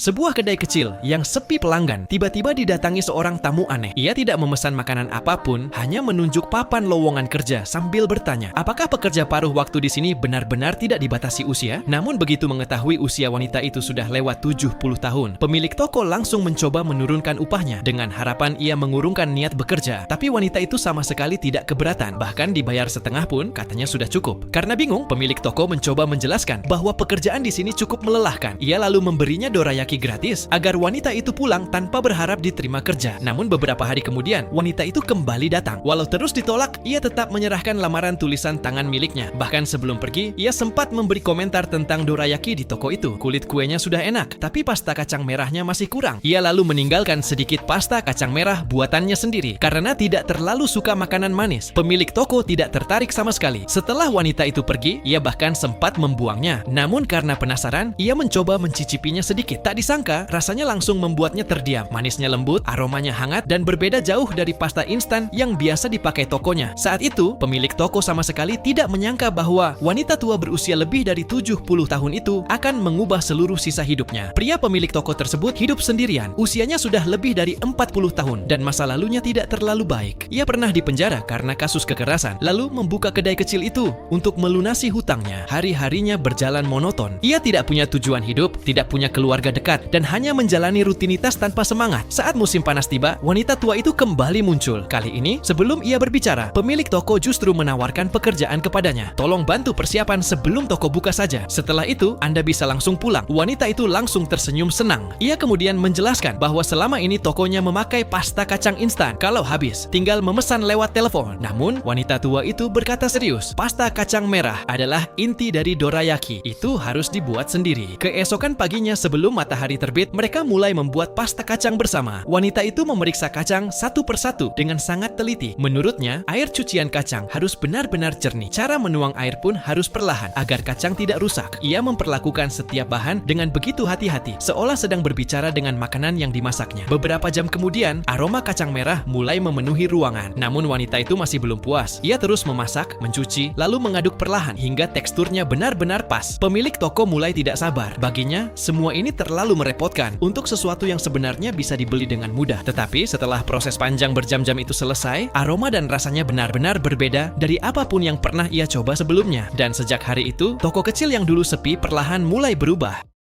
Sebuah kedai kecil yang sepi pelanggan tiba-tiba didatangi seorang tamu aneh. Ia tidak memesan makanan apapun, hanya menunjuk papan lowongan kerja sambil bertanya, apakah pekerja paruh waktu di sini benar-benar tidak dibatasi usia? Namun begitu mengetahui usia wanita itu sudah lewat 70 tahun, pemilik toko langsung mencoba menurunkan upahnya dengan harapan ia mengurungkan niat bekerja. Tapi wanita itu sama sekali tidak keberatan, bahkan dibayar setengah pun katanya sudah cukup. Karena bingung, pemilik toko mencoba menjelaskan bahwa pekerjaan di sini cukup melelahkan. Ia lalu memberinya dorayaki gratis agar wanita itu pulang tanpa berharap diterima kerja. Namun beberapa hari kemudian, wanita itu kembali datang. Walau terus ditolak, ia tetap menyerahkan lamaran tulisan tangan miliknya. Bahkan sebelum pergi, ia sempat memberi komentar tentang dorayaki di toko itu. Kulit kuenya sudah enak, tapi pasta kacang merahnya masih kurang. Ia lalu meninggalkan sedikit pasta kacang merah buatannya sendiri karena tidak terlalu suka makanan manis. Pemilik toko tidak tertarik sama sekali. Setelah wanita itu pergi, ia bahkan sempat membuangnya. Namun karena penasaran, ia mencoba mencicipinya sedikit. Tak disangka, rasanya langsung membuatnya terdiam. Manisnya lembut, aromanya hangat, dan berbeda jauh dari pasta instan yang biasa dipakai tokonya. Saat itu, pemilik toko sama sekali tidak menyangka bahwa wanita tua berusia lebih dari 70 tahun itu akan mengubah seluruh sisa hidupnya. Pria pemilik toko tersebut hidup sendirian. Usianya sudah lebih dari 40 tahun dan masa lalunya tidak terlalu baik. Ia pernah dipenjara karena kasus kekerasan, lalu membuka kedai kecil itu untuk melunasi hutangnya. Hari-harinya berjalan monoton. Ia tidak punya tujuan hidup, tidak punya keluarga dekat, dan hanya menjalani rutinitas tanpa semangat. Saat musim panas tiba, wanita tua itu kembali muncul. Kali ini, sebelum ia berbicara, pemilik toko justru menawarkan pekerjaan kepadanya. Tolong bantu persiapan sebelum toko buka saja. Setelah itu, Anda bisa langsung pulang. Wanita itu langsung tersenyum senang. Ia kemudian menjelaskan bahwa selama ini tokonya memakai pasta kacang instan. Kalau habis, tinggal memesan lewat telepon. Namun, wanita tua itu berkata serius, pasta kacang merah adalah inti dari dorayaki. Itu harus dibuat sendiri. Keesokan paginya sebelum matahari terbit, mereka mulai membuat pasta kacang bersama. Wanita itu memeriksa kacang satu persatu dengan sangat teliti. Menurutnya, air cucian kacang harus benar-benar jernih. Cara menuang air pun harus perlahan agar kacang tidak rusak. Ia memperlakukan setiap bahan dengan begitu hati-hati, seolah sedang berbicara dengan makanan yang dimasaknya. Beberapa jam kemudian, aroma kacang merah mulai memenuhi ruangan. Namun wanita itu masih belum puas. Ia terus memasak, mencuci, lalu mengaduk perlahan hingga teksturnya benar-benar pas. Pemilik toko mulai tidak sabar. Baginya, semua ini terlalu merepotkan untuk sesuatu yang sebenarnya bisa dibeli dengan mudah. Tetapi setelah proses panjang berjam-jam itu selesai, aroma dan rasanya benar-benar berbeda dari apapun yang pernah ia coba sebelumnya. Dan sejak hari itu, toko kecil yang dulu sepi perlahan mulai berubah.